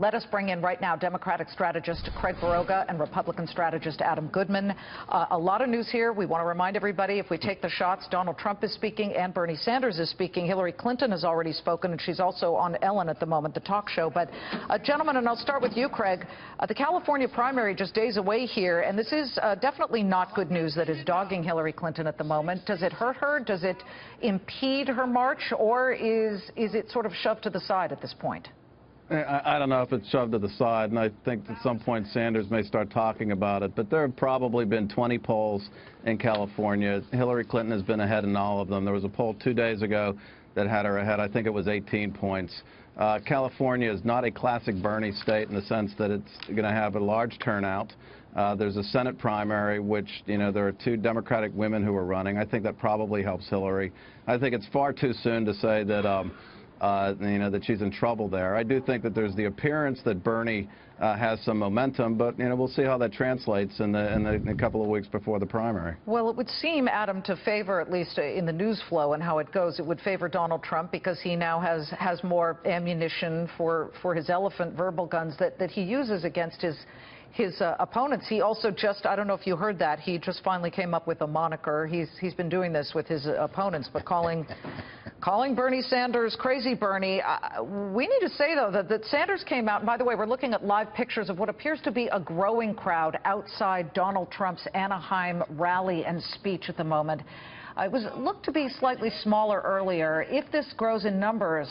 Let us bring in right now Democratic strategist Craig Varoga and Republican strategist Adam Goodman. A lot of news here. We want to remind everybody, if we take the shots, Donald Trump is speaking and Bernie Sanders is speaking. Hillary Clinton has already spoken, and she's also on Ellen at the moment, the talk show. But, gentlemen, and I'll start with you, Craig. The California primary just days away here, and this is definitely not good news that is dogging Hillary Clinton at the moment. Does it hurt her? Does it impede her march, or is it sort of shoved to the side at this point? I don't know if it's shoved to the side, and I think at some point Sanders may start talking about it. But there have probably been 20 polls in California. Hillary Clinton has been ahead in all of them. There was a poll 2 days ago that had her ahead. I think it was 18 points. California is not a classic Bernie state in the sense that it's going to have a large turnout. There's a Senate primary, which, you know, there are 2 Democratic women who are running. I think that probably helps Hillary. I think it's far too soon to say that that she's in trouble there. I do think that there's the appearance that Bernie has some momentum, but we'll see how that translates in a couple of weeks before the primary. Well, it would seem, Adam, to favor, at least in the news flow and how it goes, it would favor Donald Trump because he now has more ammunition for his elephant verbal guns that he uses against his opponents. He also just, I don't know if you heard that, he just finally came up with a moniker. He's been doing this with his opponents, but calling Bernie Sanders Crazy Bernie. We need to say, though, that Sanders came out, and by the way, we're looking at live pictures of what appears to be a growing crowd outside Donald Trump's Anaheim rally and speech at the moment. It looked to be slightly smaller earlier. If this grows in numbers,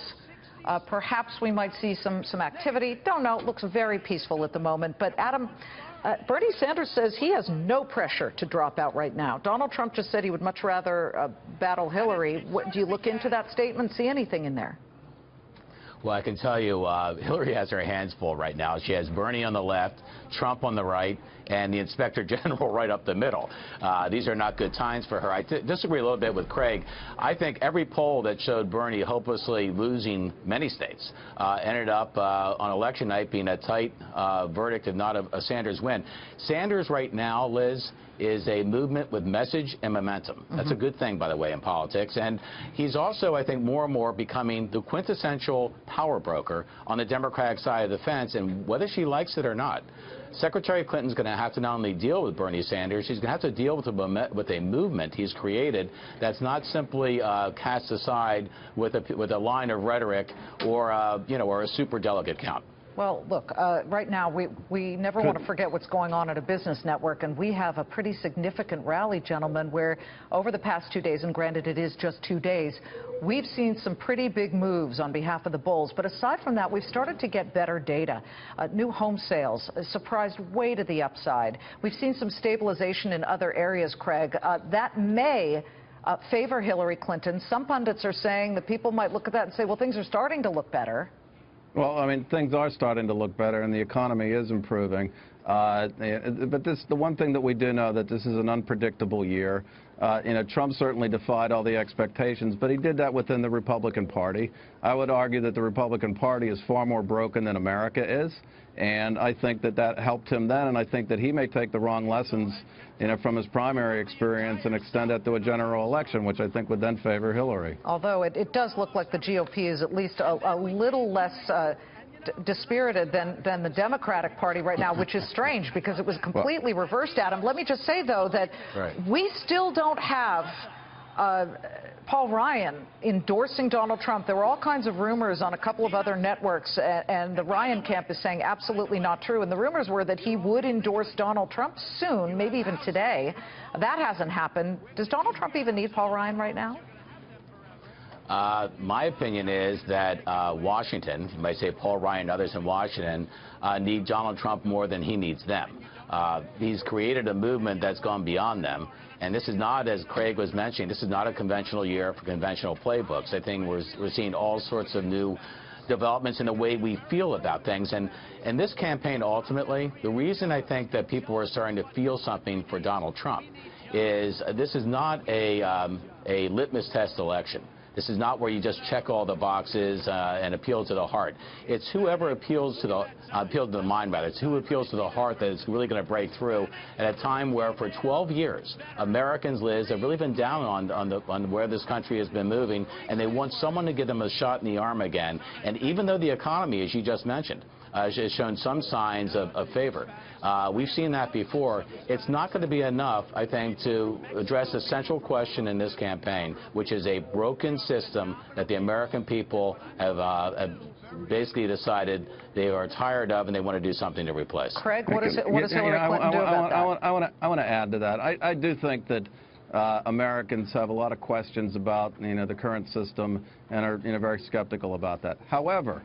perhaps we might see some activity. Don't know. It looks very peaceful at the moment. But, Adam, Bernie Sanders says he has no pressure to drop out right now. Donald Trump just said he would much rather battle Hillary. Do you look into that statement, see anything in there? Well, I can tell you, Hillary has her hands full right now. She has Bernie on the left, Trump on the right, and the Inspector General right up the middle. These are not good times for her. I disagree a little bit with Craig. I think every poll that showed Bernie hopelessly losing many states ended up on election night being a tight verdict, if not a Sanders win. Sanders right now, Liz, is a movement with message and momentum. That's a good thing, by the way, in politics. And he's also, I think, more and more becoming the quintessential power broker on the Democratic side of the fence, and whether she likes it or not. Secretary Clinton's going to have to not only deal with Bernie Sanders, she's going to have to deal with a movement he's created that's not simply cast aside with a line of rhetoric or or a super delegate count. Well, look, right now, we never want to forget what's going on at a business network, and we have a pretty significant rally, gentlemen, where over the past 2 days, and granted it is just 2 days, we've seen some pretty big moves on behalf of the bulls. But aside from that, we've started to get better data. New home sales surprised way to the upside. We've seen some stabilization in other areas, Craig. That may favor Hillary Clinton. Some pundits are saying that people might look at that and say, well, things are starting to look better. Well, I mean, things are starting to look better, and the economy is improving. But the one thing that we do know, that this is an unpredictable year. Trump certainly defied all the expectations, but he did that within the Republican Party. I would argue that the Republican Party is far more broken than America is, and I think that helped him then, and I think that he may take the wrong lessons from his primary experience and extend that to a general election, which I think would then favor Hillary. Although it does look like the GOP is at least a little less dispirited than the Democratic Party right now, which is strange because it was completely reversed, Adam. Let me just say, though, that we still don't have Paul Ryan endorsing Donald Trump. There were all kinds of rumors on a couple of other networks, and the Ryan camp is saying absolutely not true. And the rumors were that he would endorse Donald Trump soon, maybe even today. That hasn't happened. Does Donald Trump even need Paul Ryan right now? My opinion is that Washington, you might say Paul Ryan and others in Washington, need Donald Trump more than he needs them. He's created a movement that's gone beyond them. And this is not, as Craig was mentioning, this is not a conventional year for conventional playbooks. I think we're seeing all sorts of new developments in the way we feel about things. And this campaign, ultimately, the reason I think that people are starting to feel something for Donald Trump is this is not a litmus test election. This is not where you just check all the boxes and appeal to the heart. It's whoever appeals to the mind, rather. It's who appeals to the heart that is really going to break through at a time where, for 12 years, Americans, Liz, have really been down on where this country has been moving, and they want someone to give them a shot in the arm again. And even though the economy, as you just mentioned, has shown some signs of favor. We've seen that before. It's not going to be enough, I think, to address a central question in this campaign, which is a broken system that the American people have basically decided they are tired of and they want to do something to replace. Craig, what does Hillary Clinton do about that? I want to add to that. I do think that Americans have a lot of questions about the current system and are very skeptical about that. However,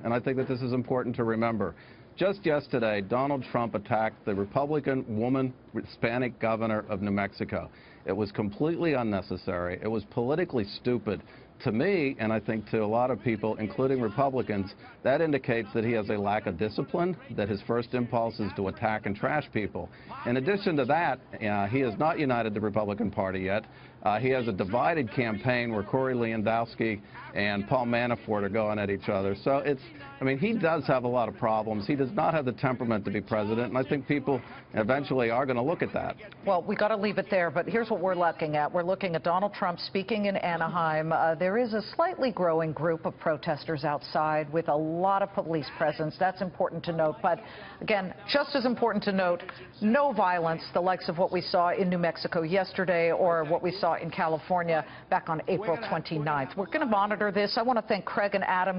and I think that this is important to remember, just yesterday, Donald Trump attacked the Republican woman Hispanic governor of New Mexico. It was completely unnecessary. It was politically stupid. To me, and I think to a lot of people, including Republicans, that indicates that he has a lack of discipline, that his first impulse is to attack and trash people. In addition to that, he has not united the Republican Party yet. He has a divided campaign where Corey Lewandowski and Paul Manafort are going at each other. So he does have a lot of problems. He does not have the temperament to be president, and I think people eventually are going to look at that. Well, we got to leave it there, but here's what we're looking at. We're looking at Donald Trump speaking in Anaheim. There is a slightly growing group of protesters outside with a lot of police presence. That's important to note. But again, just as important to note, no violence, the likes of what we saw in New Mexico yesterday or what we saw in California back on April 29th. We're going to monitor this. I want to thank Craig and Adam.